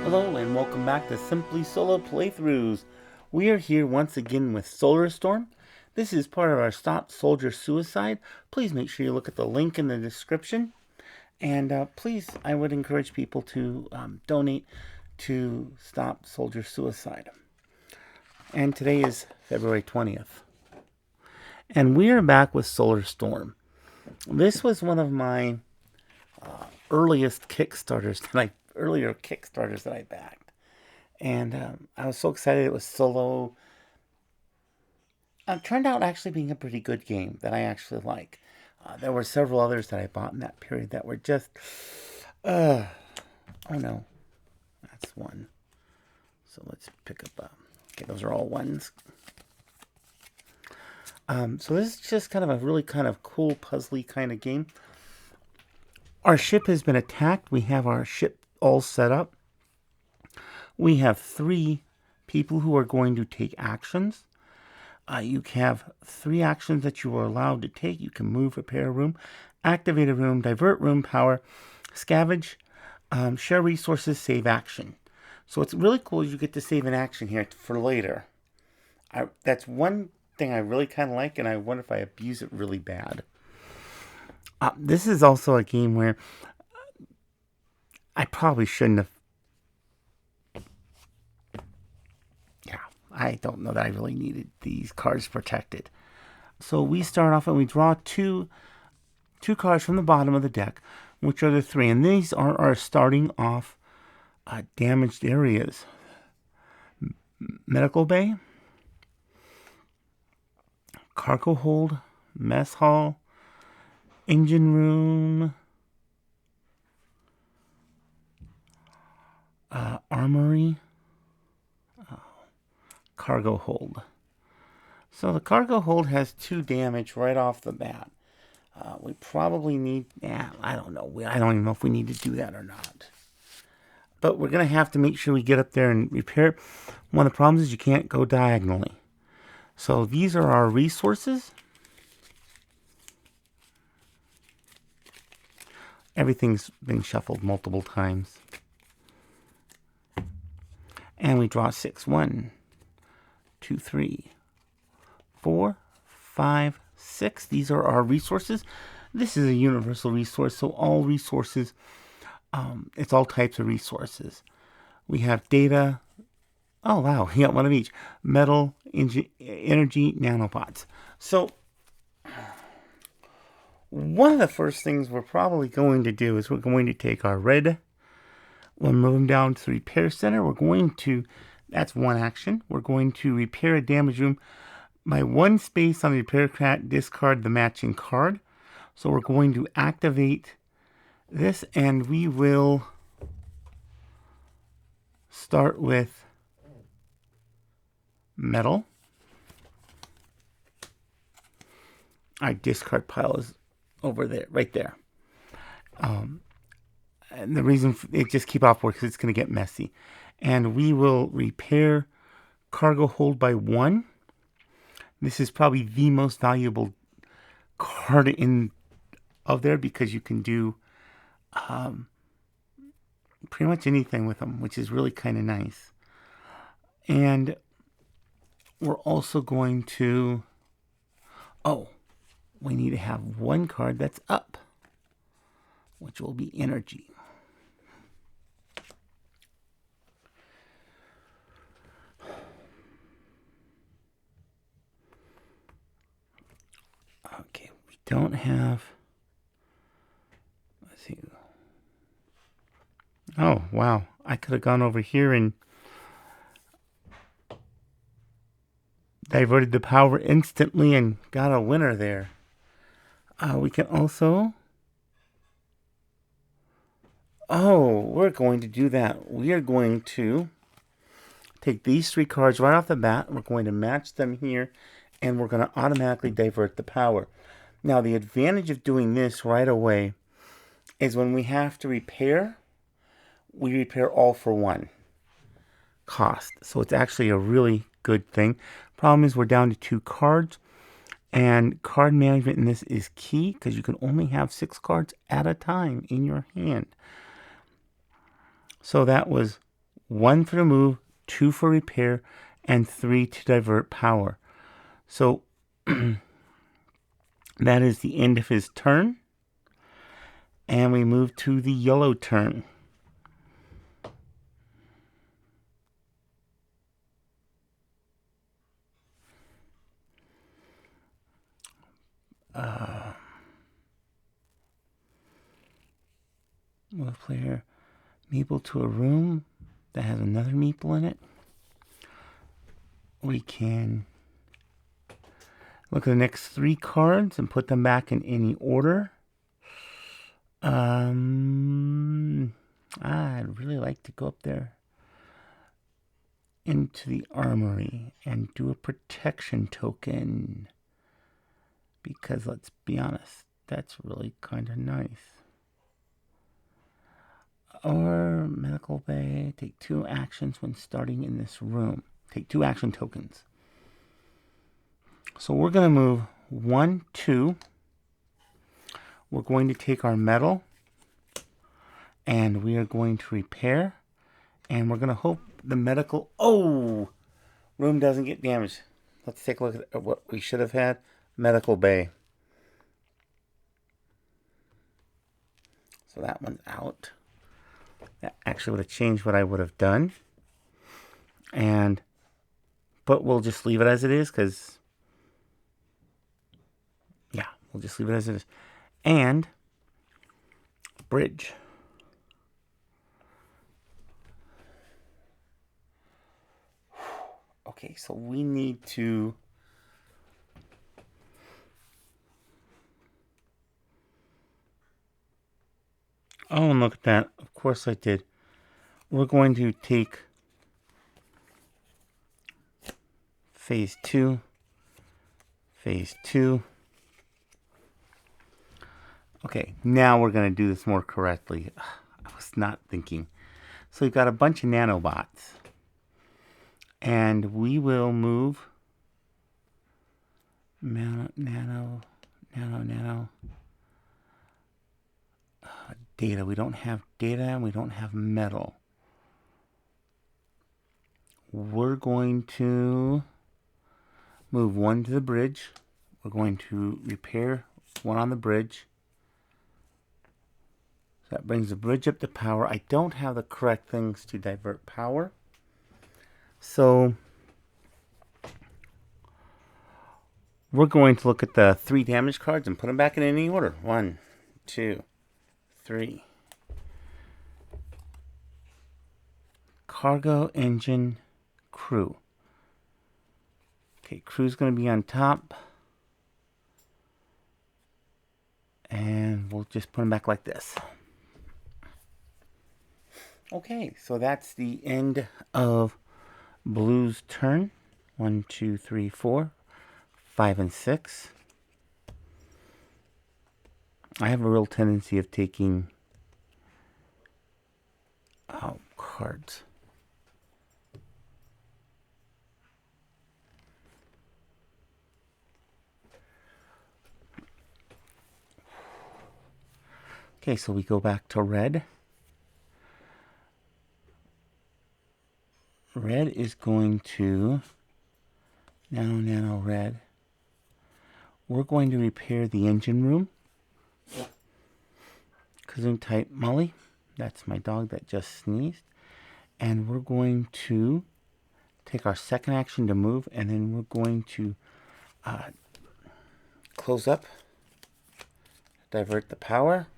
Hello and welcome back to Simply Solo Playthroughs. We are here once again with Solar Storm. This is part of our Stop Soldier Suicide. Please make sure you look at the link in the description. And please, I would encourage people to donate to Stop Soldier Suicide. And today is February 20th. And we are back with Solar Storm. This was one of my earliest Kickstarters that I backed. And I was so excited it was solo. It turned out actually being a pretty good game that I actually like. There were several others that I bought in that period that were just, oh no, that's one. So let's pick up, okay, those are all ones. So this is just kind of a really kind of cool, puzzly kind of game. Our ship has been attacked. We have our ship all set up. We have 3 people who are going to take actions. You have 3 actions that you are allowed to take. You can move, repair a room, activate a room, divert room power, scavenge, share resources, save action. So what's really cool is you get to save an action here for later. That's one thing I really kind of like, and I wonder if I abuse it really bad. This is also a game where I probably shouldn't have. Yeah, I don't know that I really needed these cards protected. So we start off and we draw two cards from the bottom of the deck, which are the 3. And these are our starting off damaged areas. Medical bay, cargo hold, mess hall, engine room, armory, cargo hold. So the cargo hold has 2 damage right off the bat. We probably need, I don't know. I don't even know if we need to do that or not. But we're going to have to make sure we get up there and repair. One of the problems is you can't go diagonally. So these are our resources. Everything's been shuffled multiple times. And we draw 6. 1, 2, 3, 4, 5, 6. These are our resources. This is a universal resource, so all resources, it's all types of resources. We have data. Oh, wow, we got one of each. Metal, energy, nanobots. So one of the first things we're probably going to do is we're going to take our red. We'll move them down to the repair center. We're going to, that's one action. We're going to repair a damaged room. By 1 space on the repair card, discard the matching card. So we're going to activate this, and we will start with metal. Our discard pile is over there, right there. And the reason it just keep off work because it's going to get messy. And we will repair cargo hold by 1. This is probably the most valuable card of there because you can do pretty much anything with them, which is really kind of nice. And we're also going to, we need to have 1 card that's up, which will be energy. Okay, we don't have, let's see. Oh, wow. I could have gone over here and diverted the power instantly and got a winner there. We can also, we're going to do that. We are going to take these 3 cards right off the bat. We're going to match them here, and we're going to automatically divert the power. Now, the advantage of doing this right away is when we have to repair, we repair all for 1 cost. So it's actually a really good thing. Problem is we're down to 2 cards, And card management in this is key because you can only have 6 cards at a time in your hand. So that was 1 for the move, 2 for repair, and 3 to divert power. So that is the end of his turn. And we move to the yellow turn. We'll player meeple to a room that has another meeple in it. We can look at the next 3 cards and put them back in any order. I'd really like to go up there into the armory and do a protection token. Because let's be honest, that's really kind of nice. Or medical bay, take 2 actions when starting in this room. Take 2 action tokens. So we're going to move 1, 2. We're going to take our metal and we are going to repair. And we're going to hope the medical room doesn't get damaged. Let's take a look at what we should have had. Medical bay. So that one's out. That actually would have changed what I would have done. But we'll just leave it as it is because, yeah, we'll just leave it as it is. And bridge. Okay, so we need to and look at that. Of course I did. We're going to take phase 2, phase 2. Okay, now we're going to do this more correctly. I was not thinking. So we've got a bunch of nanobots. And we will move nano. Data. We don't have data and we don't have metal. We're going to move 1 to the bridge. We're going to repair 1 on the bridge. So that brings the bridge up to power. I don't have the correct things to divert power. So we're going to look at the 3 damage cards and put them back in any order. 1, 2, 3. Cargo, engine, crew. Okay, crew's going to be on top. And we'll just put them back like this. Okay, so that's the end of Blue's turn. 1, 2, 3, 4, 5, and 6. I have a real tendency of taking cards. Okay, so we go back to red. Red is going to nano red. We're going to repair the engine room. Kazoo type Molly. That's my dog that just sneezed. And we're going to take our second action to move, and then we're going to close up, divert the power.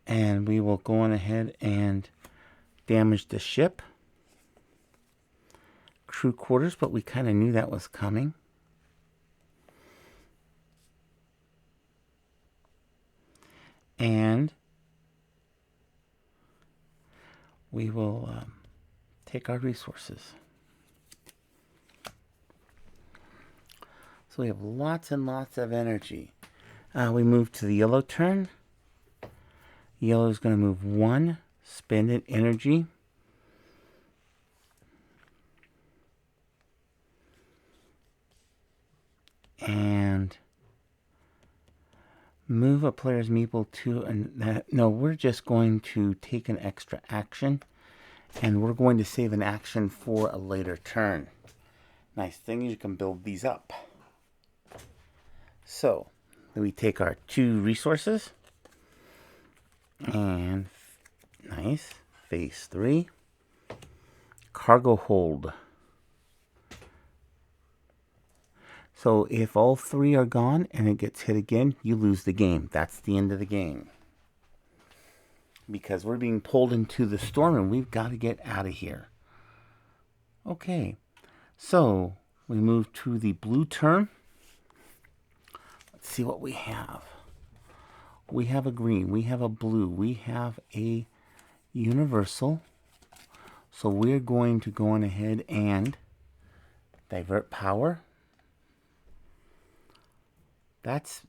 And we will go on ahead and damage the ship. Crew quarters, but we kind of knew that was coming. And we will take our resources. So we have lots and lots of energy. We move to the yellow turn. Yellow is going to move 1, spend an energy. And move a player's meeple to no, we're just going to take an extra action, and we're going to save an action for a later turn. Nice thing is you can build these up. So we take our 2 resources, and nice, phase 3, cargo hold. So if all 3 are gone and it gets hit again, you lose the game. That's the end of the game. Because we're being pulled into the storm and we've got to get out of here. Okay, so we move to the blue turn. Let's see what we have. We have a green, we have a blue, we have a universal. So we're going to go on ahead and divert power.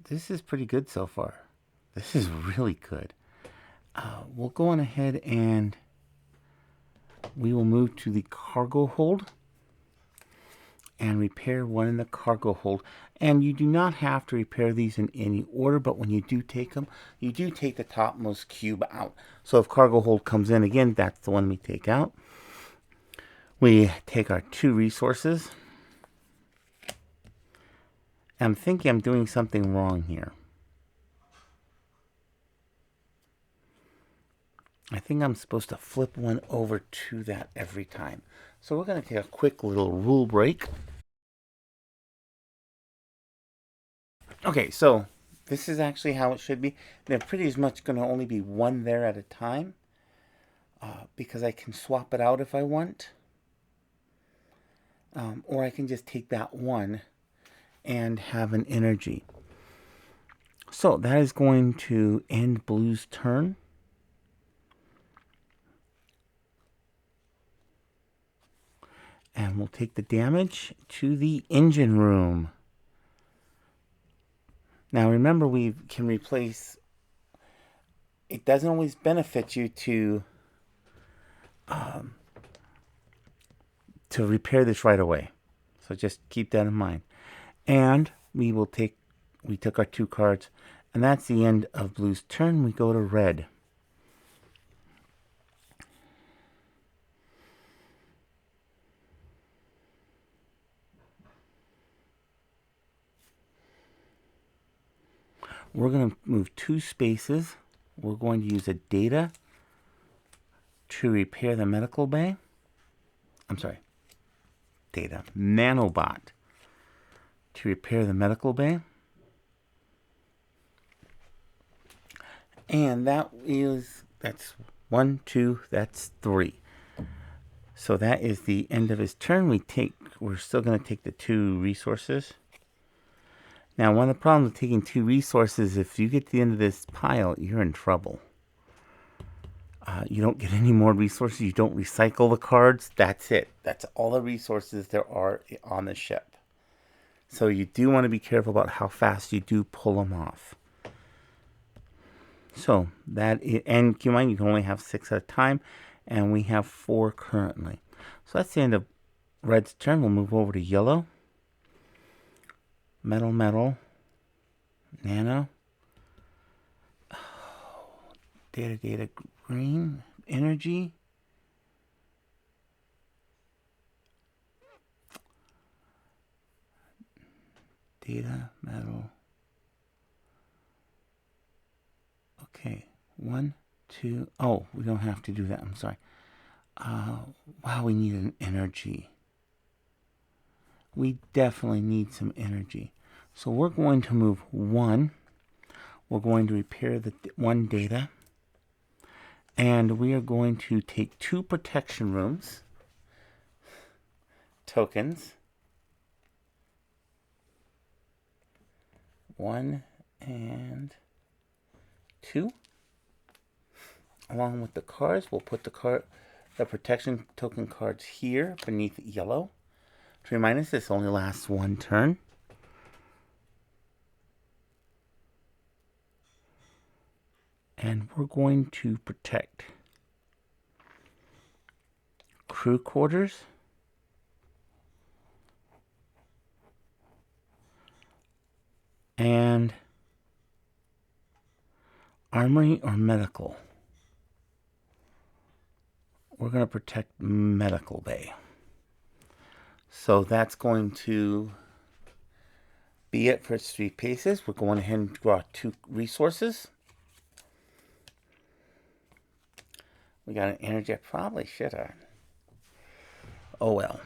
This is pretty good so far. This is really good. We'll go on ahead and we will move to the cargo hold and repair 1 in the cargo hold. And you do not have to repair these in any order, but when you do take them, you do take the topmost cube out. So if cargo hold comes in again, that's the one we take out. We take our 2 resources. I'm thinking I'm doing something wrong here. I think I'm supposed to flip 1 over to that every time. So we're going to take a quick little rule break. Okay, so this is actually how it should be. They're pretty much going to only be 1 there at a time, because I can swap it out if I want. Or I can just take that 1 and have an energy. So that is going to end blue's turn. And we'll take the damage to the engine room. Now remember, we can replace. It doesn't always benefit you to repair this right away. So just keep that in mind. And we took our 2 cards, and that's the end of blue's turn. We go to red. We're going to move 2 spaces. We're going to use a data to repair the medical bay. I'm sorry, data nanobot to repair the medical bay. And that's 1, 2, that's 3. So that is the end of his turn. We're still going to take the 2 resources. Now, one of the problems with taking 2 resources, if you get to the end of this pile, you're in trouble. You don't get any more resources. You don't recycle the cards. That's it. That's all the resources there are on the ship. So you do want to be careful about how fast you do pull them off. So and keep in mind, you can only have 6 at a time, and we have 4 currently. So that's the end of red's turn. We'll move over to yellow. Metal, nano. Data, green, energy. Data, metal. Okay, 1, 2. Oh, we don't have to do that. I'm sorry. Wow, we need an energy. We definitely need some energy. So we're going to move 1. We're going to repair the 1 data. And we are going to take 2 protection rooms. Tokens. 1 and 2. Along with the cards, we'll put the protection token cards here beneath yellow. To remind us, this only lasts 1 turn. And we're going to protect crew quarters. And armory or medical. We're going to protect medical bay. So that's going to be it for its 3 paces. We're going ahead and draw 2 resources. We got an energy. I probably should have. Oh well.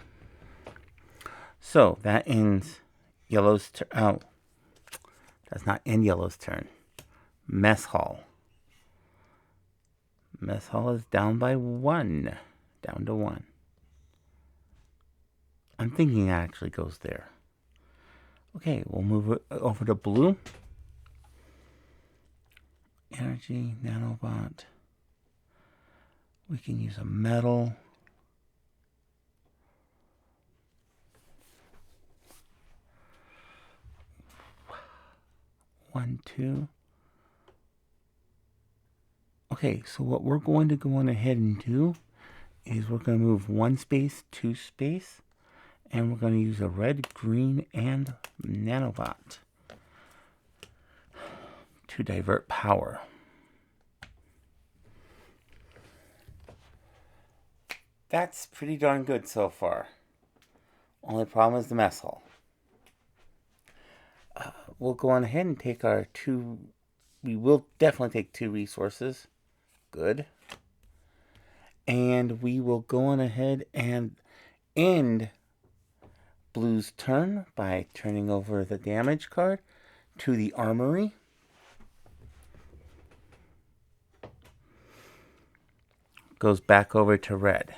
So that ends yellow's turn. Oh, does not end yellow's turn. Mess hall. Mess hall is down by 1. Down to 1. I'm thinking that actually goes there. Okay, we'll move it over to blue. Energy, nanobot. We can use a metal. One, two. Okay, so what we're going to go on ahead and do is we're going to move 1 space, 2 space, and we're going to use a red, green, and nanobot to divert power. That's pretty darn good so far. Only problem is the mess hall. We'll go on ahead and take our 2. We will definitely take 2 resources. Good. And we will go on ahead and end blue's turn by turning over the damage card to the armory. Goes back over to red.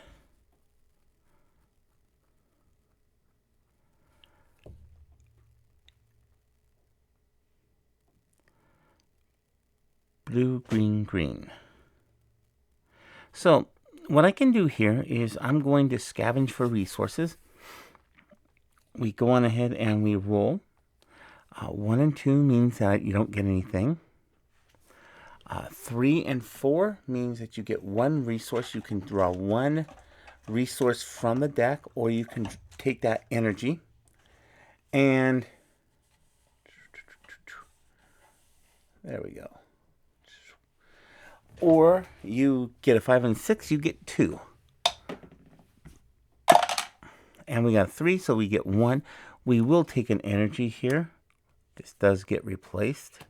Blue, green, green. So what I can do here is I'm going to scavenge for resources. We go on ahead and we roll. 1 and 2 means that you don't get anything. 3 and 4 means that you get 1 resource. You can draw 1 resource from the deck, or you can take that energy. And there we go. Or you get a 5 and 6, you get 2. And we got 3, so we get 1. We will take an energy here. This does get replaced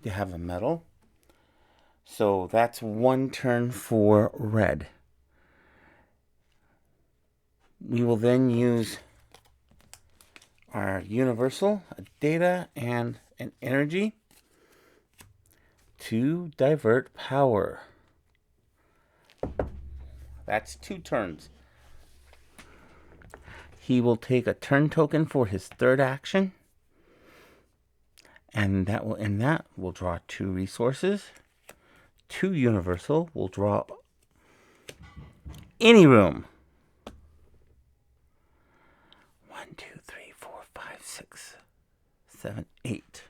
to have a metal. So that's 1 turn for red. We will then use our universal, a data, and an energy to divert power. That's 2 turns. He will take a turn token for his 3rd action. And that will end that. We'll draw 2 resources. 2 universal. We'll draw any room. 1, 2, 3, 4, 5, 6, 7, 8.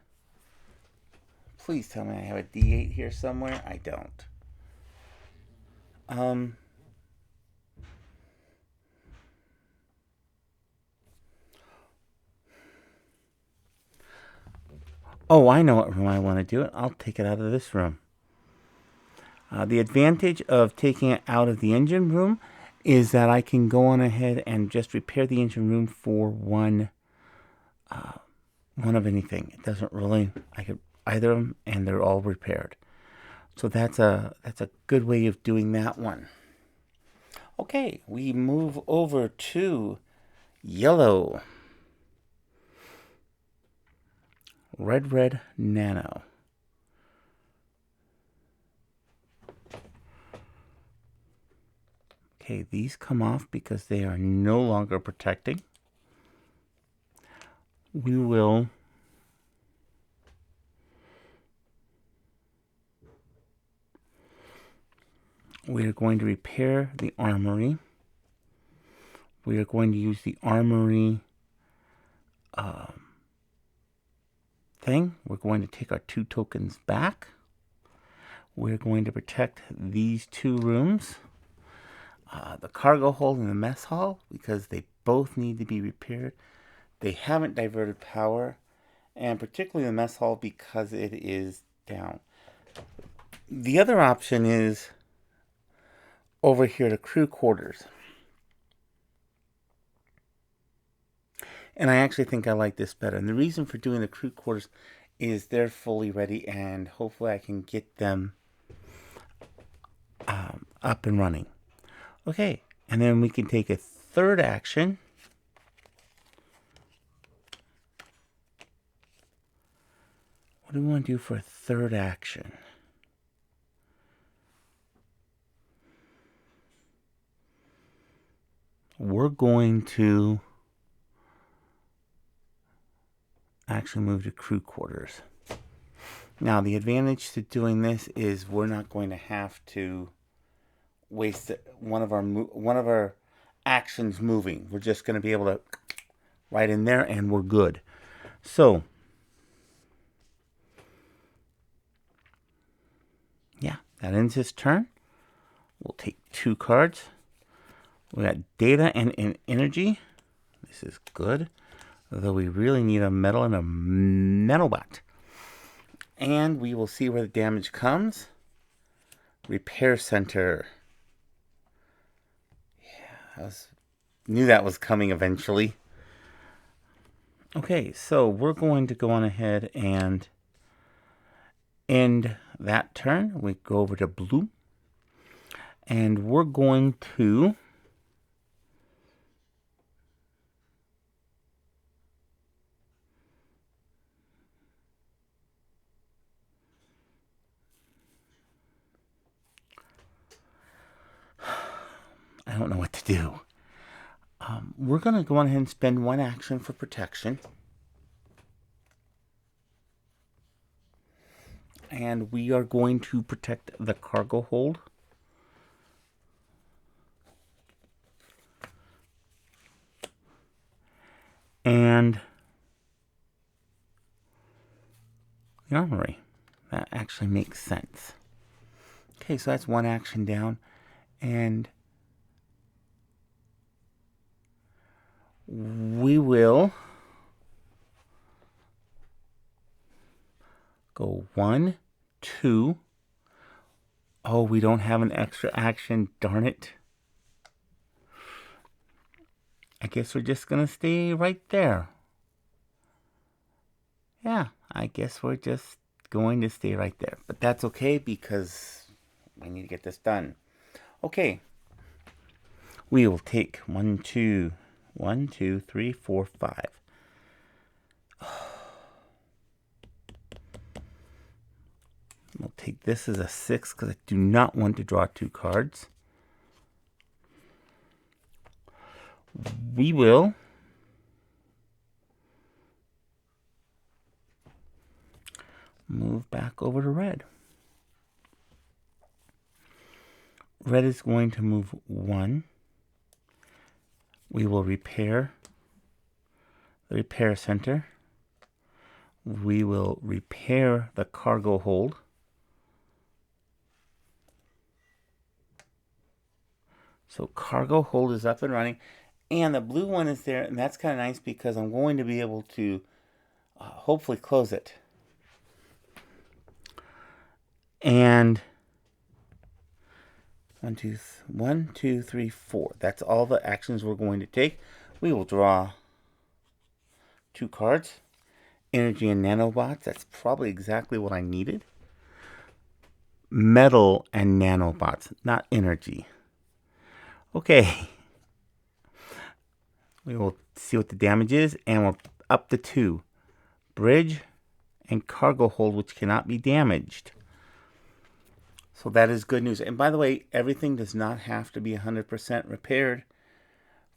Please tell me I have a D8 here somewhere. I don't. Oh, I know what room I want to do it. I'll take it out of this room. The advantage of taking it out of the engine room is that I can go on ahead and just repair the engine room for one of anything. It doesn't really, I could either of them and they're all repaired. So that's a good way of doing that one. Okay, we move over to yellow. Red nano. Okay, these come off because they are no longer protecting. We're going to repair the armory. We are going to use the armory thing. We're going to take our 2 tokens back. We're going to protect these 2 rooms. the cargo hold and the mess hall because they both need to be repaired. They haven't diverted power, and particularly the mess hall because it is down. The other option is over here to crew quarters. And I actually think I like this better. And the reason for doing the crew quarters is they're fully ready, and hopefully I can get them up and running. Okay, and then we can take a third action. What do we want to do for a third action? We're going to actually move to crew quarters. Now, the advantage to doing this is we're not going to have to waste one of our actions moving. We're just going to be able to right in there, and we're good. So, yeah, that ends his turn. We'll take 2 cards. We got data and energy. This is good. Although we really need a metal and a nanobot. And we will see where the damage comes. Repair center. Yeah, knew that was coming eventually. Okay, so we're going to go on ahead and end that turn. We go over to blue. And we're going to I don't know what to do. We're going to go on ahead and spend 1 action for protection. And we are going to protect the cargo hold. And the armory. That actually makes sense. Okay, so that's 1 action down. And we will go 1, 2. Oh, we don't have an extra action. Darn it. I guess we're just going to stay right there. Yeah, I guess we're just going to stay right there. But that's okay because we need to get this done. Okay. We will take 1, 2, 3, 4, 5. We'll take this as a 6 because I do not want to draw 2 cards. We will move back over to red. Red is going to move 1. We will repair the repair center. We will repair the cargo hold. So cargo hold is up and running. And the blue one is there, and that's kind of nice because I'm going to be able to hopefully close it. And 1, 2, 3, 4. That's all the actions we're going to take. We will draw 2 cards. Energy and nanobots. That's probably exactly what I needed. Metal and nanobots, not energy. Okay. We will see what the damage is, and we're up to 2. Bridge and cargo hold, which cannot be damaged. So that is good news. And by the way, everything does not have to be 100% repaired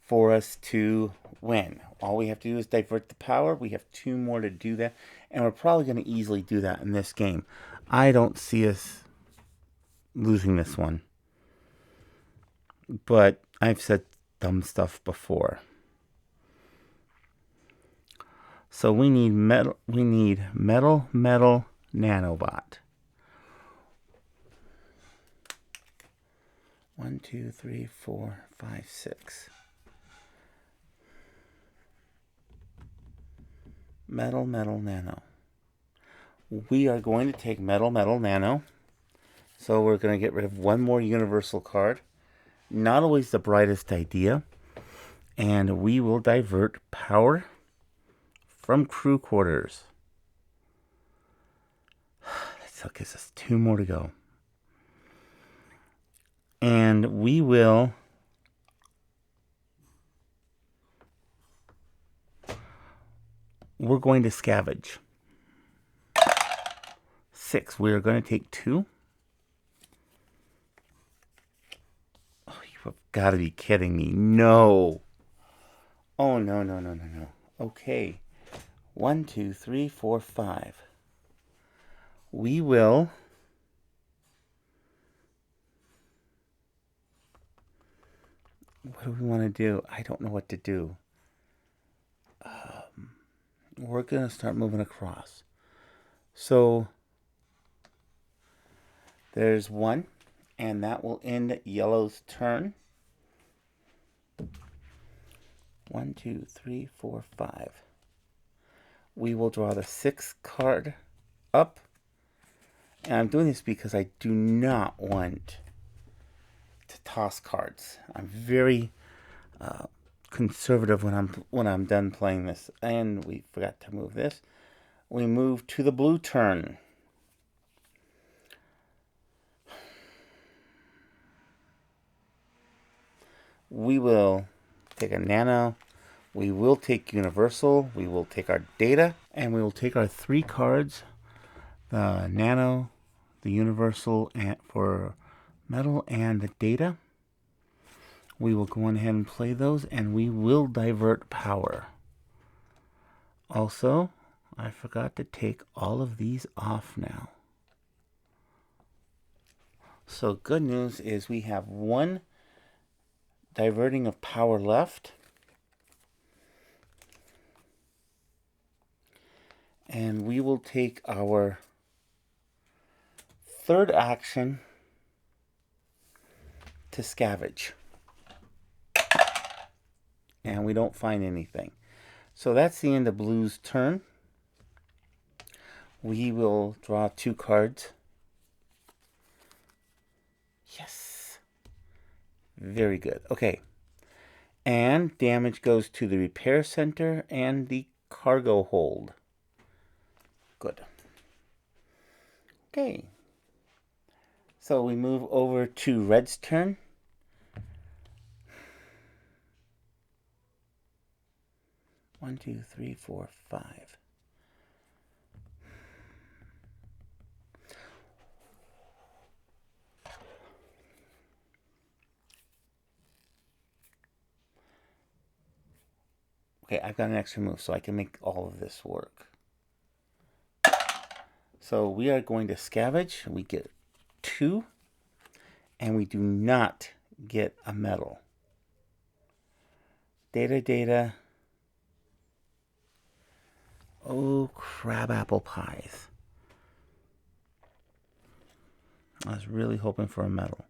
for us to win. All we have to do is divert the power. We have 2 more to do that, and we're probably going to easily do that in this game. I don't see us losing this one. But I've said dumb stuff before. So we need metal, nanobot. 1, 2, 3, 4, 5, 6. Metal, metal, nano. We are going to take metal, metal, nano. So we're going to get rid of one more universal card. Not always the brightest idea. And we will divert power from crew quarters. That still gives us 2 more to go. And we will we're going to scavenge. 6. We are going to take 2. Oh, you've got to be kidding me. No. Oh, no, no, no, no, no. Okay. 1, 2, 3, 4, 5. We will what do we want to do? I don't know what to do. We're going to start moving across. So there's 1, and that will end yellow's turn. 1, 2, 3, 4, 5. We will draw the 6th card up. And I'm doing this because I do not want to toss cards. I'm very conservative when I'm done playing this. And we forgot to move this. We move to the blue turn. We will take a nano. We will take universal. We will take our data. And we will take our 3 cards. The nano, the universal, and for metal, and the data. We will go on ahead and play those, and we will divert power. Also, I forgot to take all of these off now. So good news is we have 1 diverting of power left. And we will take our 3rd action to scavenge. And we don't find anything. So that's the end of blue's turn. We will draw 2 cards. Yes. Very good. Okay. And damage goes to the repair center and the cargo hold. Good. Okay. So we move over to red's turn. One, 2, 3, 4, 5. Okay, I've got an extra move, so I can make all of this work. So we are going to scavenge. We get 2, and we do not get a medal. Data, data. Oh, crab apple pies. I was really hoping for a medal.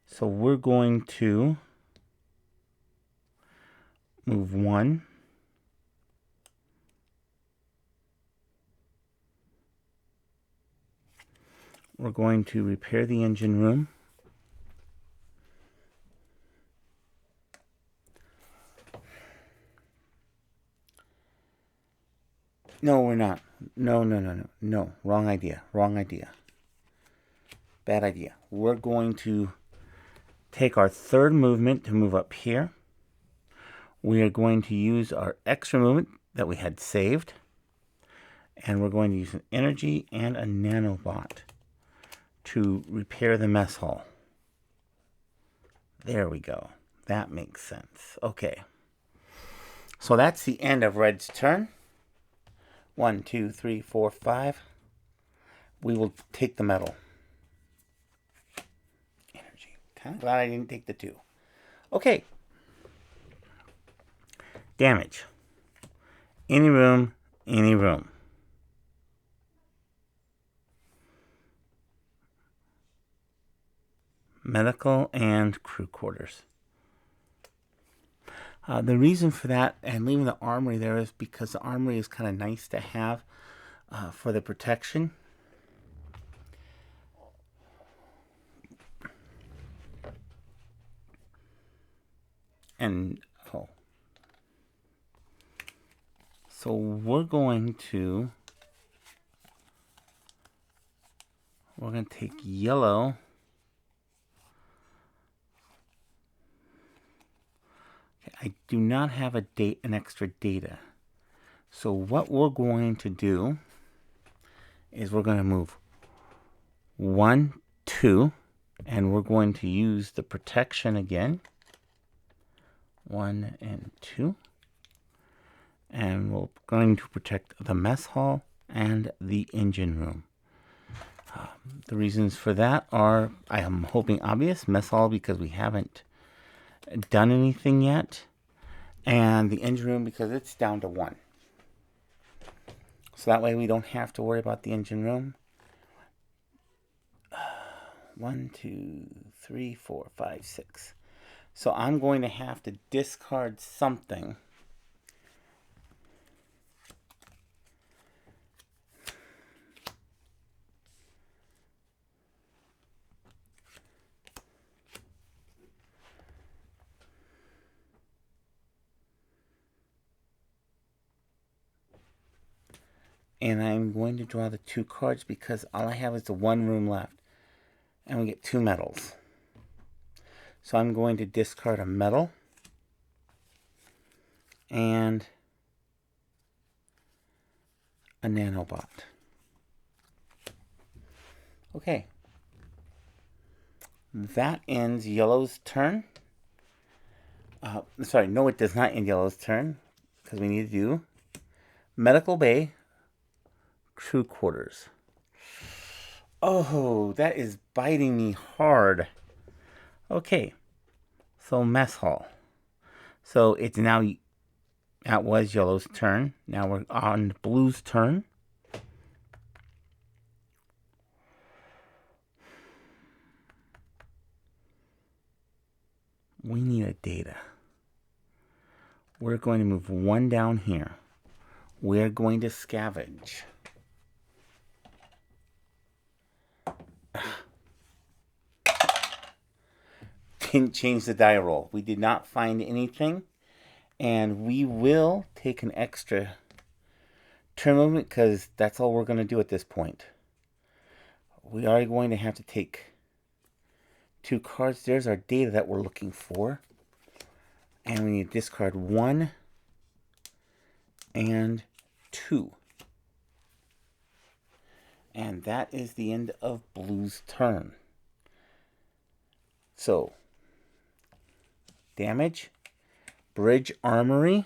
So we're going to move 1. We're going to repair the engine room. No, we're not. No, no, no, no. No, wrong idea. Wrong idea. Bad idea. We're going to take our 3rd movement to move up here. We are going to use our extra movement that we had saved. And we're going to use an energy and a nanobot to repair the mess hall. There we go. That makes sense. Okay. So that's the end of red's turn. 1, 2, 3, 4, 5. We will take the medal. Energy. Kind of glad I didn't take the 2. Okay. Damage. Any room, any room. medical and crew quarters. The reason for that and leaving the armory there is because the armory is kind of nice to have for the protection. And so we're going to take yellow. Okay, I do not have an extra data. So what we're going to do is we're going to move 1, 2, and we're going to use the protection again. 1 and 2. And we're going to protect the mess hall and the engine room. The reasons for that are, I am hoping, obvious. Mess hall because we haven't done anything yet. And the engine room because it's down to 1. So that way we don't have to worry about the engine room. 1, 2, 3, 4, 5, 6. So I'm going to have to discard something. And I'm going to draw the 2 cards because all I have is the 1 room left. And we get 2 metals. So I'm going to discard a metal. And a nanobot. Okay. That ends yellow's turn. Sorry, no, it does not end yellow's turn. Because we need to do medical bay, crew quarters. Oh, that is biting me hard. Okay. So mess hall. So it's now, that was yellow's turn. Now we're on blue's turn. We need a data. We're going to move 1 down here. We're going to scavenge. Didn't change the die roll. We did not find anything. And we will take an extra turn movement because that's all we're going to do at this point. We are going to have to take 2 cards. There's our data that we're looking for. And we need to discard 1 and 2. And that is the end of blue's turn. So, damage, bridge armory.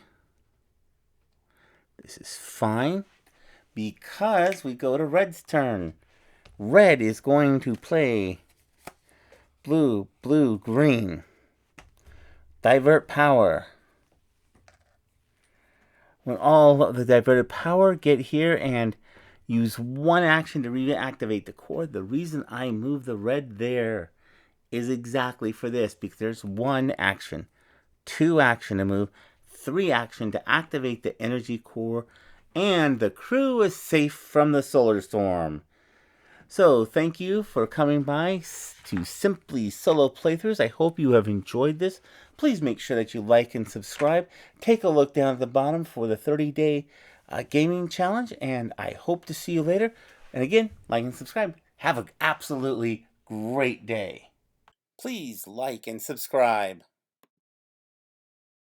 This is fine because we go to red's turn. Red is going to play blue, blue, green. Divert power. When all of the diverted power get here and use 1 action to reactivate the core. The reason I move the red there is exactly for this, because there's 1 action, 2 action to move, 3 action to activate the energy core, and the crew is safe from the solar storm. So, thank you for coming by to Simply Solo Playthroughs. I hope you have enjoyed this. Please make sure that you like and subscribe. Take a look down at the bottom for the 30-day gaming challenge, and I hope to see you later. And again, like and subscribe. Have an absolutely great day. Please like and subscribe.